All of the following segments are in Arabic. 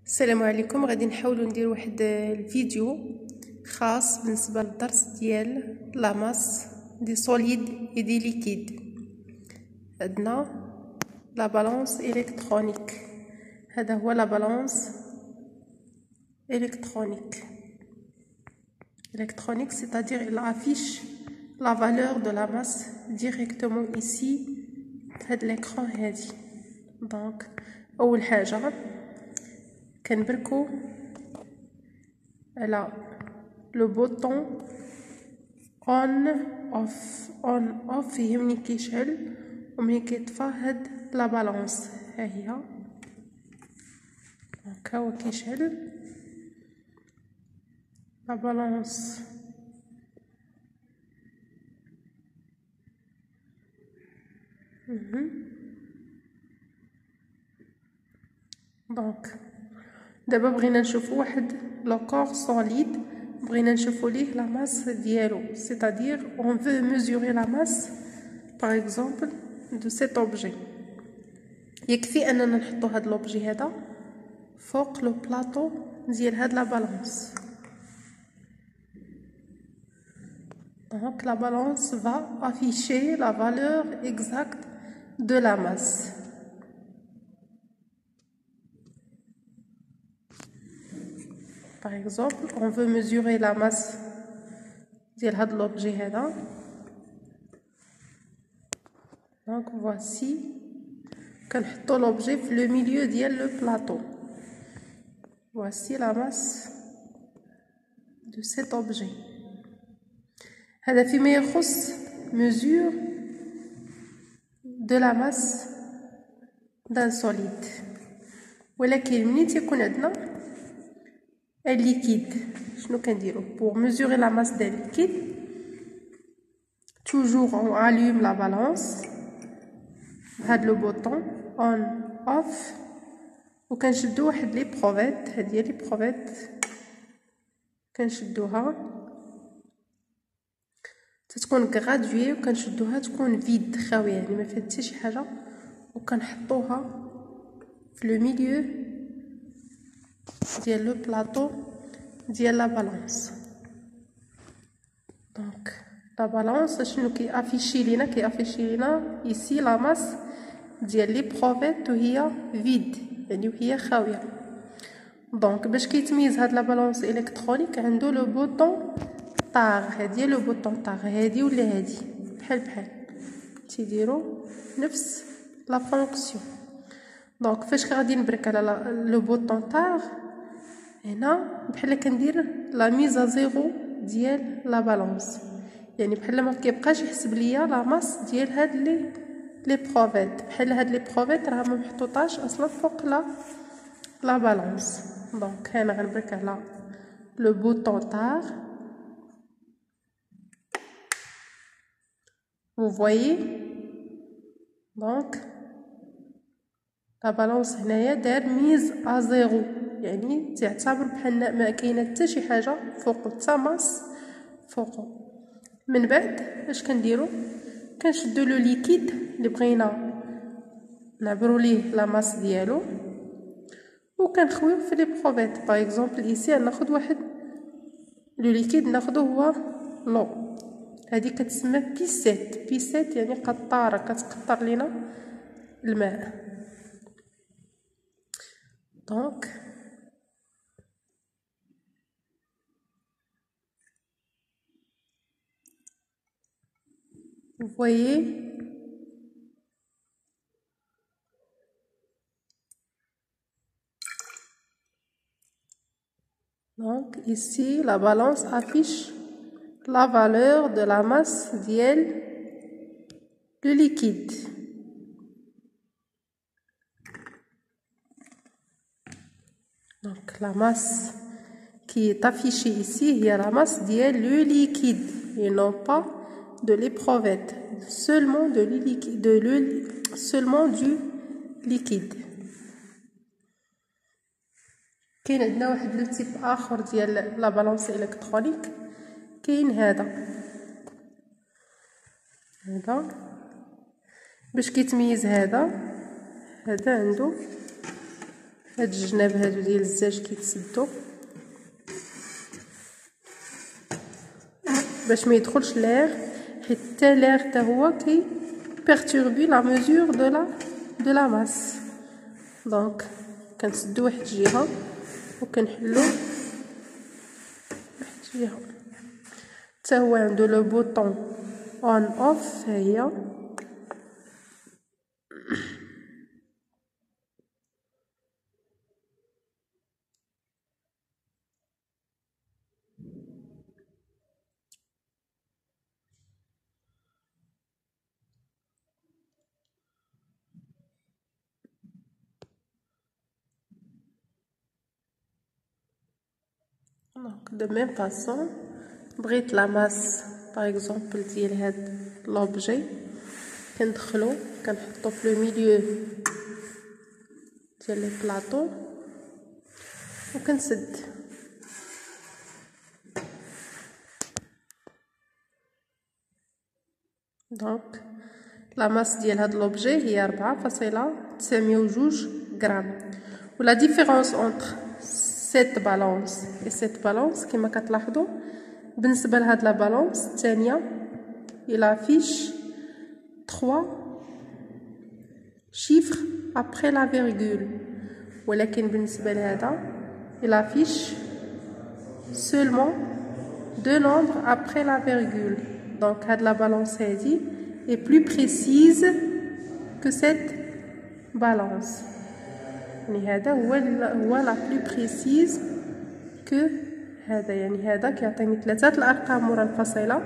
السلام عليكم. غادي نحاولوا ندير واحد الفيديو خاص بالنسبه للدرس ديال لا ماس دي سوليد اي دي ليكيد. عندنا لا بالانس الكترونيك، هذا هو لا بالانس الكترونيك. électronique, c'est-à-dire il affiche la valeur de la masse directement ici هاد l'écran هادي. دونك اول حاجه كنبركو على لو بوطون اون اوف فيه منين كيشعل ومنين كيطفى هاد لا بالانس. ها هي هكا هو كيشعل لا بالانس. دونك دابا بغينا نشوفو واحد لو كور سوليد، بغينا نشوفو ليه لا ماس ديالو، c'est-à-dire on veut mesurer la masse par exemple de cet objet. يكفي اننا نحطو هاد لوبجي هذا فوق لو بلاطو ديال هاد لا بالانس. Donc la balance va afficher la valeur exacte de la masse. Par exemple, on veut mesurer la masse de l'objet. Donc voici qu'on met l'objet dans le milieu du plateau. Voici la masse de cet objet. هذا فيما يخص mesure de la masse d'un solide. ولكن منين تيكون عندنا un liquide شنو كنديرو pour mesurer la masse d'un liquide؟ toujours on allume la balance بهاد لو بوطون on off وكنشدو واحد لي بروفيت. هاد هي لي بروفيت كنشدوها تتكون غرادوي وكنشدوها تكون فيد خاويه، يعني ما فيها حتى شي حاجه، وكنحطوها في لو ميليو ديال لو بلاطو ديال لا بالانس. دونك لا بالانس شنو كيافيشي لينا ايسي لا ماس ديال لي بروفيت وهي فيد، يعني وهي خاويه. دونك باش كيتميز هاد لا بالانس الكترونيك عنده لو بوطون طاغ. هادي لو بوطون طاغ، هادي ولا هادي بحال تيديروا نفس لا فونكسيون. دونك فاش غادي نبرك على لو بوطون طاغ هنا بحال كندير لا ميزا زيرو ديال لا بالانس، يعني بحال ما كيبقاش يحسب ليا لا ماس ديال هاد لي بروفيت، بحال هاد لي بروفيت راه ما محطوطاش اصلا فوق لا بالانس. دونك هنا غنبرك على لو بوطون طاغ. Vous voyez donc la balance هنايا دار ميز ا زيرو، يعني تعتبر بحال ما كاينه حتى شي حاجه فوقو، حتى ماس فوقو. من بعد اش كنديرو؟ كنشدو لو ليكيد اللي بغينا نعبرو ليه لا ماس ديالو وكنخويو في لي بروفيت. باغ اكزومبل ايسي ناخذ واحد لو ليكيد ناخذو هو لو، هذه كتسمى بيسيت يعني قطاره كتقطر لينا الماء. دونك vous voyez donc ici la balance affiche la valeur de la masse diel le liquide. Donc la masse qui est affichée ici est la masse diel le liquide et non pas de l'éprouvette, seulement seulement du liquide. كاين عندنا واحد لو تيب اخر ديال لا بالانس الكترونيك، كاين هذا باش كيتميز هذا عنده هاد الجناب هادو ديال الزاج كيتسدو باش ما يدخلش لير، حيت حتى لير حتى هو كي بيرتوربي لا ميزور دو لا ماس. دونك كنسدو واحد الجهه وكنحلو واحد الجهه. حتى هو عنده لو بوطون اون اوف، هي دونك دو ميم فاصون. بغيت لا ماس باغ اكزومبل ديال هاد لوبجي كندخلو كنحطو في لو ميليو ديال لي بلاطو وكنسد. دونك لا ماس ديال هاد لوبجي هي 4.902 غرام. ولا ديفيرونس اونتر سيت بالونس و سيت بالونس كما كتلاحظوا بالنسبه لهاد لا بالونس الثانيه الى فيش 3 chiffres après la virgule، ولكن بالنسبه لهذا الى فيش seulement 2 nombres après la virgule. donc هاد لا بالونس هادي est plus précise que cette balance. يعني هذا هو لا بلو بريسيز كو هذا. يعني هذا كيعطيني 3 الارقام مورا الفاصله،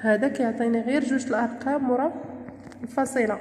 هذا كيعطيني غير 2 الارقام مورا الفاصله.